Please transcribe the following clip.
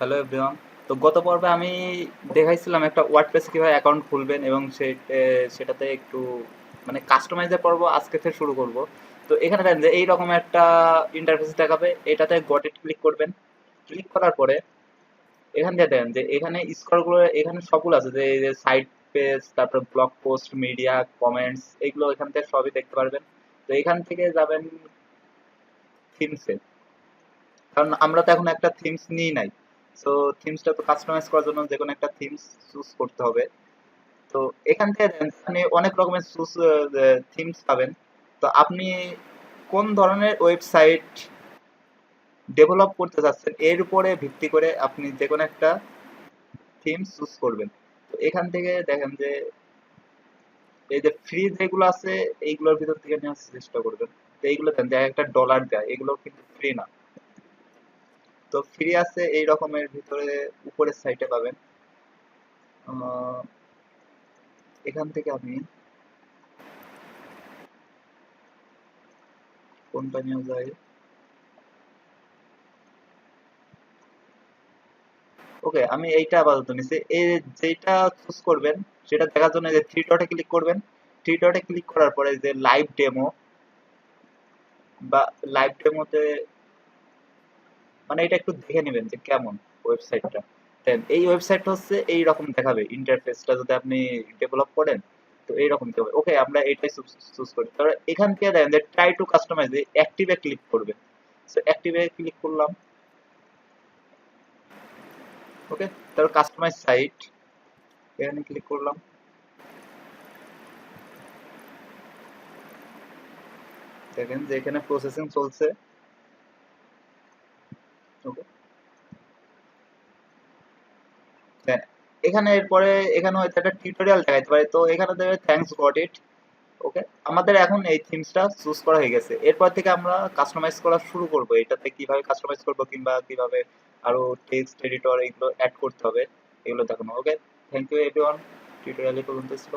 Hello everyone. তো গত পর্বে আমি দেখাইছিলাম একটা ওয়ার্ডপ্রেসে কিভাবে অ্যাকাউন্ট খুলবেন এবং সেটাতে একটু মানে কাস্টমাইজের পর্ব আজকে থেকে শুরু করব। তো এখানে দেখেন যে এইরকম একটা ইন্টারফেস দেখাবে, এটাতে গট ইট ক্লিক করবেন। ক্লিক করার পরে এখান থেকে দেখেন যে এখানে স্ক্রলগুলো এখানে সবগুলো আছে, যে এই যে সাইড পেজ, তারপর ব্লগ পোস্ট, মিডিয়া, কমেন্টস, এগুলো এখান থেকে সবই দেখতে পারবেন। তো এখান থেকে যাবেন থিমসে, কারণ আমরা তো এখন একটা থিমস নিই নাই। সো থিমসটা তো কাস্টমাইজ করার জন্য যে কোনো একটা থিমস চুজ করতে হবে। তো এখান থেকে দেখেন আপনি অনেক রকমের থিমস পাবেন। তো আপনি কোন ধরনের ওয়েবসাইট ডেভেলপ করতে চাচ্ছেন এর উপরে ভিত্তি করে আপনি যে কোনো একটা থিমস চুজ করবেন। তো এখান থেকে দেখেন যে এই যে ফ্রি যেগুলো আছে এইগুলোর ভিতর থেকে নেওয়ার চেষ্টা করবেন। তো এইগুলো দেন যে একটা ডলার দেয়, এগুলো কিন্তু ফ্রি না। তো ফ্রি আছে এই রকমের ভিতরে উপরের সাইটে পাবেন। আহ, এখান থেকে আমি কোনটা নিয়ে যাই, ওকে আমি এইটা আপাতত নিচ্ছি। এই যেটা চুজ করবেন সেটা দেখার জন্য যে থ্রি ডটে ক্লিক করবেন। থ্রি ডটে ক্লিক করার পরে যে লাইভ ডেমো বা লাইভ ডেমোতে মানে এটা একটু দেখে নেবেন যে কেমন ওয়েবসাইটটা। দেন এই ওয়েবসাইটটা হচ্ছে এই রকম দেখাবে ইন্টারফেসটা, যদি আপনি ডেভেলপ করেন তো এইরকম দেখাবে। ওকে আমরা এটাই চুজ করি। তাহলে এখান থেকে দেখেন যে ট্রাই টু কাস্টমাইজ, অ্যাক্টিভে ক্লিক করবেন। সো অ্যাক্টিভে ক্লিক করলাম। ওকে, তারপর কাস্টমাইজ সাইট এখানে ক্লিক করলাম। দেখেন যে এখানে প্রসেসিং চলছে। ওকে, হ্যাঁ, এখানে এরপরে এখানে হয়তো একটা টিউটোরিয়াল দেখাইতে পারে, তো এখানে দেবে থ্যাঙ্কস গট ইট। ওকে, আমাদের এখন এই থিমসটা চুজ করা হয়ে গেছে। এরপর থেকে আমরা কাস্টমাইজ করা শুরু করব, এটাতে কিভাবে কাস্টমাইজ করব কিংবা কিভাবে আরো টেক্সট এডিটর এগুলো অ্যাড করতে হবে এগুলো দেখানো। ওকে, থ্যাংক ইউ এভরিওয়ান, টিউটোরিয়াল পর্যন্ত ছিল।